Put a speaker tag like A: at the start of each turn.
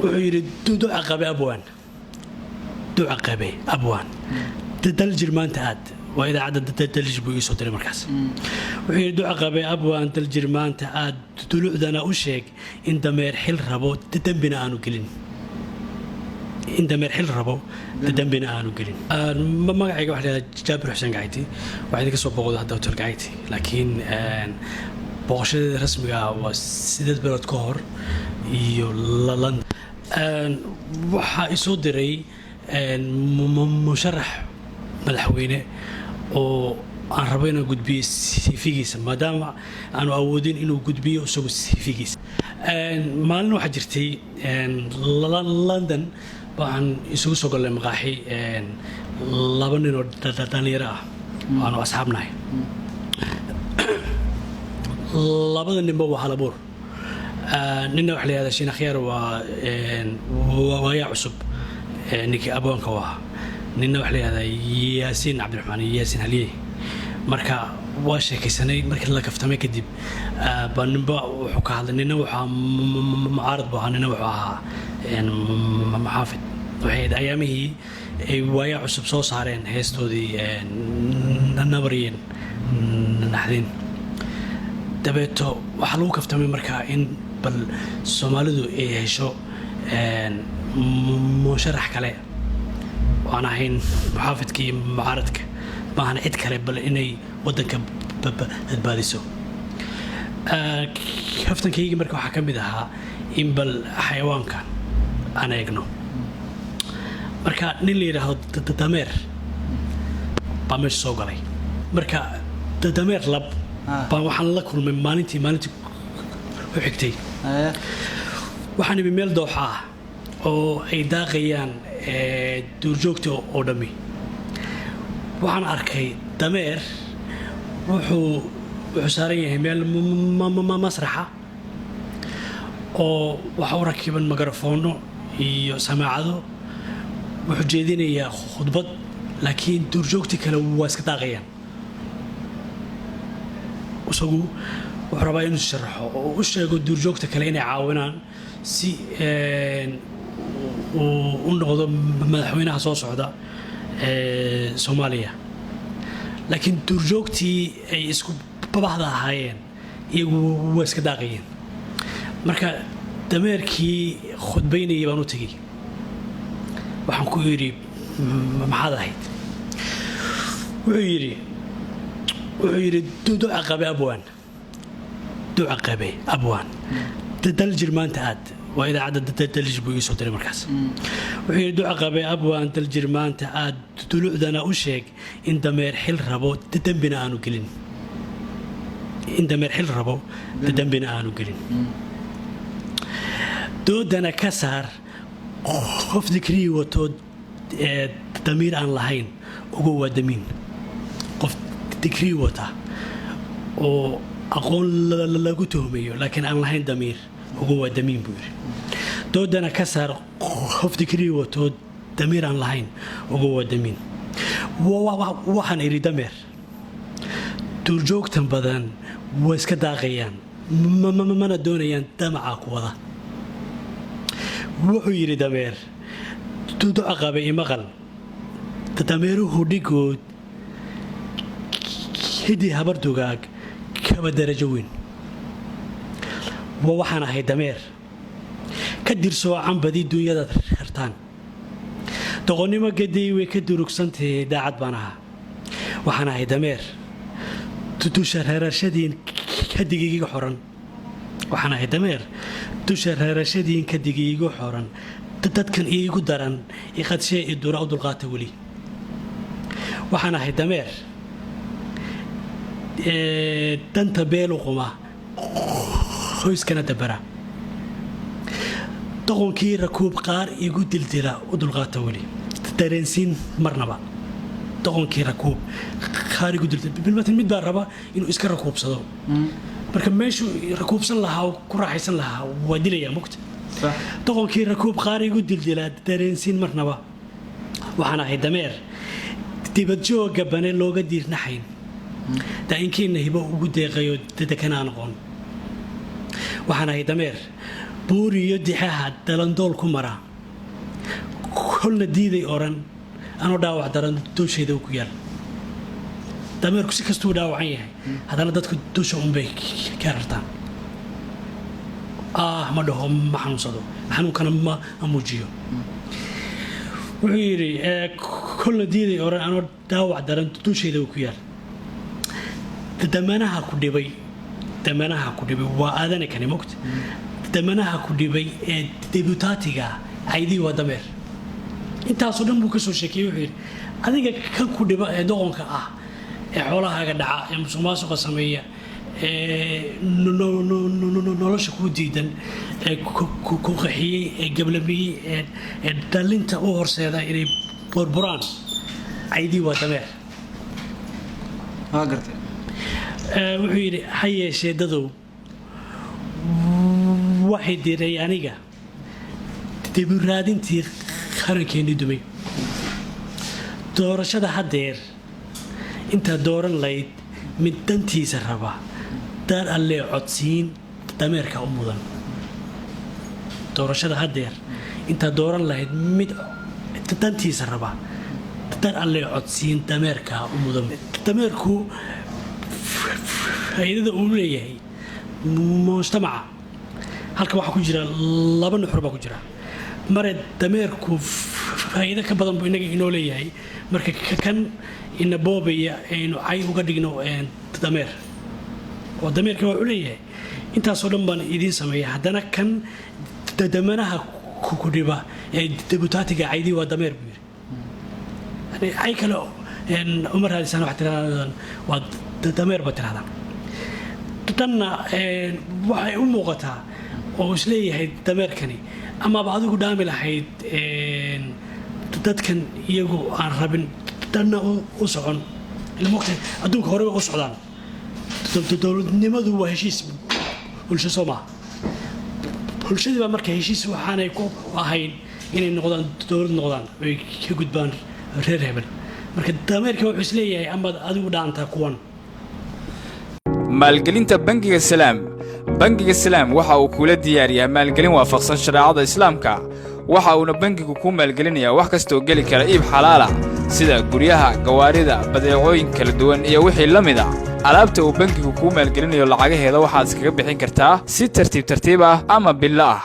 A: ويريد عقبة أبوان تدلج ما أنت عاد وإذا عدد تدلج بيسوي تري مركز ويريد عقبة أبوان تدلج ما أنت عاد تلو ذنا أشيك إن دمير حل ربو تدمبنا أنو كلين إن دمير حل ربو تدمبنا أنو كلين ما قاعد واحد جابر حسين قاعدتي واحد كسب بقول هذا وتر قاعدتي لكن بوشة رسمية وسيدة بلد كور يولان waxaa isoo diray musharax madaxweyne oo aan rabo inaan gudbiyo CV-giisa maadaama aanu awoodin inuu gudbiyo isagu CV-giisa maalin waxaa jirtay London baan isugu soo galay maqaaxi laba nin oo dhalinyaro ah aanu asxaabnahay labada ninba waa halabuur نحن وحلي هذا الشيء خير ويا عصب نك أبوان كواه نحن وحلي هذا ياسين عبد الرحمن ياسين هليه مركا واش كيسني مركا الله كفتمي كدب بنبا وحكى هذا نحن وح معارض بها نحن وح يعني محافظ وحيد أيامه ويا عصب صوص هارين هيستو دي نبرين نحدين دبيتو وحلو كفتمي مركا إن بل سومالدو هيشو مشرح كله وأنا حين محافظكي معارضك ما أنا عد كله بل إني ودنك باديسو كفتن كيجي مركو حكم بدها إن بل حيوان كان أنا يجنو مركا نيلي راه تدمر بامش سوقلي مركا تدمر لب waxaan la kulmay maalintii u xigtay waxaan ibi meel dooxa ah oo ay daaqayaan duurjoogta oo dhami waxaan arkay dameer wuxuu saaran yahay meel masraxa oo waxa uu rakiban mikrofoono iyo samaacado wuxuu jeedinayaa khudbad laakiin duurjoogta kale waa iska daaqayaan وسقو وحرباين الشرح وشيء دور جوكته كله إني عاونان سي ونقضوا مدحوينها صوص عدا سوماليا لكن دور جوكتي يسكو ببعضها هايين يوسك داقيين مركا دميركي خد بيني يبانو تجي وحنكو يري محاضة هيد ويريد عقبة أبوان تدلج ما أنت عاد وإذا عدد تدلج بيسوي تري مركز ويريد عقبة أبوان تدلج ما أنت عاد تلو ذنا أشيك إن دمير حل ربو تدمبنا أنو كلين إن دمير حل ربو تدمبنا أنو كلين دودنا كسر خوف ذكري وتود دمير عن لهين وجوا دمين تكري وتا أو أقول لا قلتهم لكن أنا لهين دمير وهو دمين بير دودنا كسر خف تكري وتو دمير عن لهين وهو دمين وحن يريد دمير ترجوك تنبذن واسك داغيان ما ندونيان دمعك وضع وحو يريد دمير تدعى غابي مغل تدميره ديكود هدي هبردوغاك كما درجوين ووحنا هي دمير كدير سوا عن بدي دنيا خرتان تغني ما قدي وكدروك سنت داعد بناها وحنا هي دمير تتوشر هرشدين كدقيقة حرن وحنا هي دمير توشر هرشدين كدقيقة حرن تتكن إيه قدرن يخد شيء الدور أو دلقات ولي وحنا هي دمير دانتا بيلو قما خويس كان دبرا تقول كي ركوب قار يقول دلدلا ودلغاته ولي ترنسين مرنبا تقول كي ركوب قار يقول دلدلا بالمثل مد باربا إنه إسكر ركوب صدو marka meeshu rakuubsan lahaa ku raaxaysan lahaa waa dilaya mugta toqonkii rakuub qaarigu dildilaa dareensiin marnaba waxaan ahay dameer dibad jooga bane looga diirnaxayn daainkiina hibo ugu deeqayo dadkana noqon waxaan ahay dameer buuriyo dixaha dalandool ku mara kolna diiday oran anoo dhaawac daran duushayda ku yaal dameerku si kastuu dhaawacan yahay haddana dadku duusha unbay ka rartaan ma dhaho ma xanuunsado xanuunkana ma muujiyo wuxuu yidhi kolna diiday oran anoo dhaawac daran duushayda ku yaal damanaha ku dhibay waa aadane kani mogta damanaha ku dhibay ee debutaatiga caydii waa dameer intaasoo dhan buu ka soo sheekeeyey wuxuu yidhi adiga kan ku dhiba ee doqonka ah ee xoolahaaga dhaca ee musuqmaasuqa sameeya ee nolosha kuu diidan ee ku qaxiyey ee gablamiyey ee dhalinta u horseeda inay burburaan caydii waa dameer wuxuu yidhi ha yeeshee dadow waxay diray aniga dibiraadintii qarankeenii dumay doorashada haddeer intaad dooran layd mid dantiisa raba daar allee codsiin dameerka u mudan doorashada haddeer intaad dooran lahayd mid dantiisa raba daar allee codsiin dameerka u mudan dameerku faa'iidada uu leeyahay mujtamaca halka waxaa ku jira laba nuxur baa ku jira mare dameerku faa'iido ka badan buu inaga inoo leeyahay marka kan ina boobaya aynu cay uga dhigno dameer oo dameerka waa u leeyahay intaasoo dhan baan idiin sameeya haddana kan damanaha ku dhiba ee debutaatiga caydii waa dameer buu yidhi cay kale uma raadisaan waxaa tirahdaan waa dameer baa tirahdaan dhanna waxay u muuqataa oo isleeyahay dameerkani amaaba adigu dhaami lahayd dadkan iyagu aan rabin dhanna u socon ilmogta adduunka horeba u socdaan dowladnimadu waa heshiis bulsho soo maaha bulshadii baa marka heshiis waxaanay ku ahayn inay noqdaan dowlad noqdaan ay ka gudbaan reer hebel marka dameerka wuxuu isleeyahay amaad adigu dhaantaa kuwan
B: maalgelinta bangiga salaam waxa uu kula diyaariyaa maalgelin waafaqsan shareecada islaamka waxa uuna bangigu ku maalgelinayaa wax kastoo geli kara iib xalaala sida guryaha gawaarida badeecooyin kala duwan iyo wixii la mid ah alaabta uu bangigu ku maalgelinayo lacagaheeda waxaad iskaga bixin kartaa si tartiib ah ama billo ah